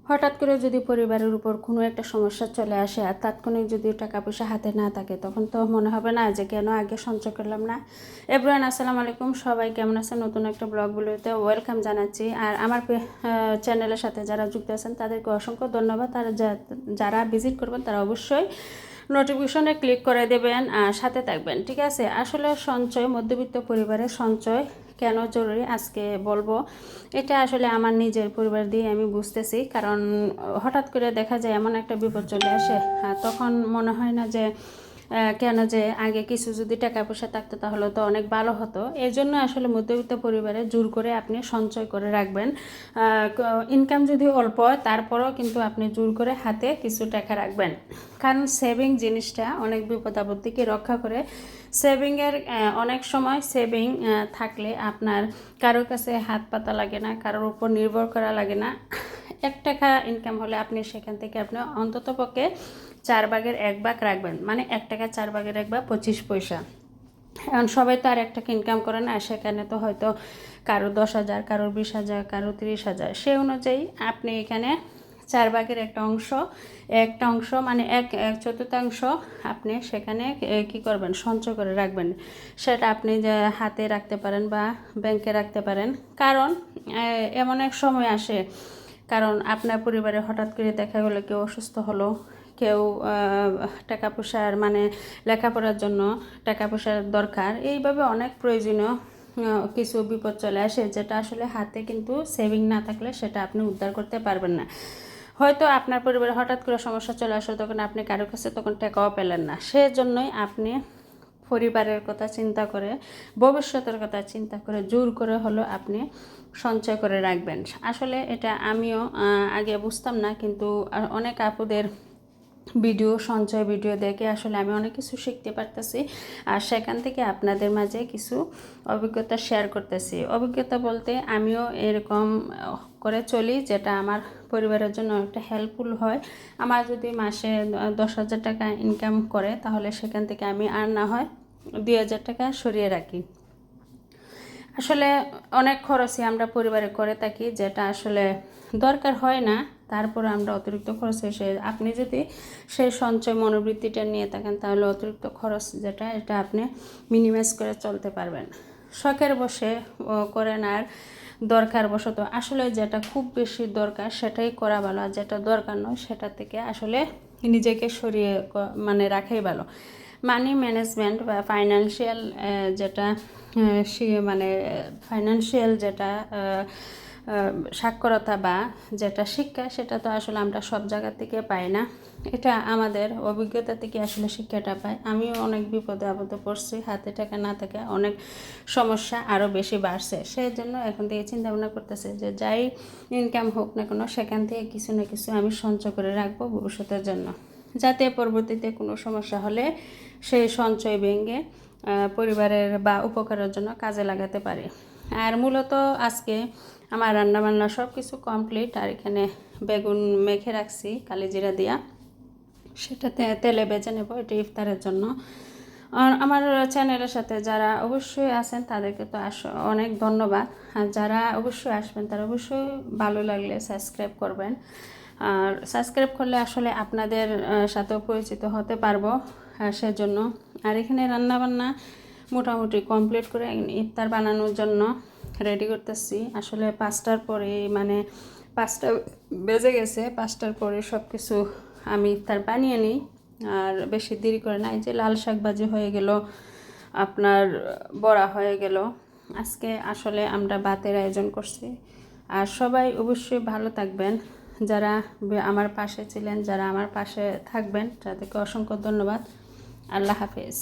হঠাৎ করে যদি পরিবারের উপর কোনো একটা সমস্যা চলে আসে আর তাৎক্ষণিক যদি টাকা পয়সা হাতে না থাকে, তখন তো মনে হবে না যে কেন আগে সঞ্চয় করলাম না। এভরিওয়ান, আসসালামু আলাইকুম। সবাই কেমন আছেন? নতুন একটা ব্লগ ভিডিওতে ওয়েলকাম জানাচ্ছি। আর আমার চ্যানেলের সাথে যারা যুক্ত আছেন তাদেরকে অসংখ্য ধন্যবাদ। আর যারা ভিজিট করবেন তারা অবশ্যই নোটিফিকেশনে ক্লিক করে দেবেন আর সাথে থাকবেন, ঠিক আছে? আসলে সঞ্চয়, মধ্যবিত্ত পরিবারের সঞ্চয় কেন জরুরি আজকে বলবো। এটা আসলে আমার নিজের পরিবার দিয়ে আমি বুঝতেছি, কারণ হঠাৎ করে দেখা যায় এমন একটা বিপদ চলে আসে, তখন মনে হয় না যে কেন যে আগে কিছু যদি টাকা পয়সা থাকতো তাহলে তো অনেক ভালো হতো। এই জন্য আসলে মধ্যবিত্ত পরিবারে জোর করে আপনি সঞ্চয় করে রাখবেন। ইনকাম যদি অল্প হয় তারপরেও কিন্তু আপনি জোর করে হাতে কিছু টাকা রাখবেন, কারণ সেভিং জিনিসটা অনেক বিপদ আপদ থেকে রক্ষা করে। সেভিংয়ের অনেক সময় সেভিং থাকলে আপনার কারোর কাছে হাত পাতা লাগে না, কারোর উপর নির্ভর করা লাগে না। 1 টাকা ইনকাম হলে আপনি সেখান থেকে আপনি অন্তত পক্ষে 4 ভাগের 1 ভাগ রাখবেন, মানে 1 টাকা 4 ভাগের 1 ভাগ 25 পয়সা। এখন সবাই তো আর 1 টাকা ইনকাম করে না, সেখানে তো হয়তো কারো 10,000, কারোর 20,000, কারো 30,000। সে অনুযায়ী আপনি এখানে 4 ভাগের একটা অংশ মানে এক চতুর্থাংশ আপনি সেখানে কি করবেন, সঞ্চয় করে রাখবেন। সেটা আপনি যে হাতে রাখতে পারেন বা ব্যাংকে রাখতে পারেন, কারণ এমন এক সময় আসে, কারণ আপনার পরিবারে হঠাৎ করে দেখা গেলো কেউ অসুস্থ হলো, কেউ টাকা পয়সার মানে লেখাপড়ার জন্য টাকা পয়সার দরকার, এইভাবে অনেক প্রয়োজনীয় কিছু বিপদ চলে আসে, যেটা আসলে হাতে কিন্তু সেভিং না থাকলে সেটা আপনি উদ্ধার করতে পারবেন না। হয়তো আপনার পরিবারে হঠাৎ করে সমস্যা চলে আসলো, তখন আপনি কারোর কাছে তখন টাকাও পেলেন না। সেজন্যই আপনি পরিবারের কথা চিন্তা করে, ভবিষ্যতের কথা চিন্তা করে জোর করে হলো আপনি সঞ্চয় করে রাখবেন। আসলে এটা আমিও আগে বুঝতাম না, কিন্তু অনেক আপুদের সঞ্চয় ভিডিও দেখে আসলে আমি অনেক কিছু শিখতে পারতেছি, আর সেখান থেকে আপনাদের মাঝে কিছু অভিজ্ঞতা শেয়ার করতেছি। অভিজ্ঞতা বলতে আমিও এরকম করে চলি, যেটা আমার পরিবারের জন্য একটা হেল্পফুল হয়। আমার যদি মাসে 10,000 টাকা ইনকাম করে, তাহলে সেখান থেকে আমি আর না হয় 2,000 টাকা সরিয়ে রাখি। আসলে অনেক খরচই আমরা পরিবারে করে থাকি, যেটা আসলে দরকার হয় না, তারপর আমরা অতিরিক্ত খরচ এসে, আপনি যদি সেই সঞ্চয় মনোবৃত্তিটা নিয়ে থাকেন তাহলে অতিরিক্ত খরচ যেটা, এটা আপনি মিনিমাইজ করে চলতে পারবেন। শখের বসে করেন, আর দরকার বশত আসলে যেটা খুব বেশি দরকার সেটাই করা ভালো, আর যেটা দরকার নয় সেটা থেকে আসলে নিজেকে সরিয়ে মানে রাখাই ভালো। মানি ম্যানেজমেন্ট বা ফাইন্যান্সিয়াল যেটা মানে ফাইন্যান্সিয়াল যেটা সাক্ষরতা বা যেটা শিক্ষা, সেটা তো আসলে আমরা সব জায়গা থেকে পাই না। এটা আমাদের অভিজ্ঞতা থেকে আসলে শিক্ষাটা পাই। আমিও অনেক বিপদে আপদে পড়ছি, হাতে টাকা না থাকে অনেক সমস্যা আরও বেশি বাড়ছে। সেই জন্য এখন থেকে চিন্তা ভাবনা করতেছে যে যাই ইনকাম হোক না কেন, সেখান থেকে কিছু না কিছু আমি সঞ্চয় করে রাখবো ভবিষ্যতের জন্য, যাতে পরবর্তীতে কোনো সমস্যা হলে সেই সঞ্চয় ভেঙে পরিবারের বা উপকারের জন্য কাজে লাগাতে পারি। আর মূলত আজকে আমার রান্নাবান্না সব কিছু কমপ্লিট, আর এখানে বেগুন মেখে রাখছি কালিজিরা দিয়া, সেটাতে তেলে ভেজে নেব, এটা ইফতারের জন্য। আর আমার চ্যানেলের সাথে যারা অবশ্যই আছেন তাদেরকে তো অনেক ধন্যবাদ, আর যারা অবশ্যই আসবেন তারা অবশ্যই ভালো লাগলে সাবস্ক্রাইব করবেন। আর সাবস্ক্রাইব করলে আসলে আপনাদের সাথেও পরিচিত হতে পারবো, সেজন্য। আর এখানে রান্নাবান্না মোটামুটি কমপ্লিট করে ইফতার বানানোর জন্য রেডি করতেছি। আসলে 5টার পরে, মানে 5টা বেজে গেছে, 5টার পরে সব কিছু আমি ইফতার বানিয়ে নিই, আর বেশি দেরি করে না। এই যে লাল শাক ভাজি হয়ে গেল, আপনার বড়া হয়ে গেল। আজকে আসলে আমরা ভাতের আয়োজন করছি। আর সবাই অবশ্যই ভালো থাকবেন, যারা আমার পাশে ছিলেন, যারা আমার পাশে থাকবেন, তাদেরকে অসংখ্য ধন্যবাদ। আল্লাহ হাফেজ।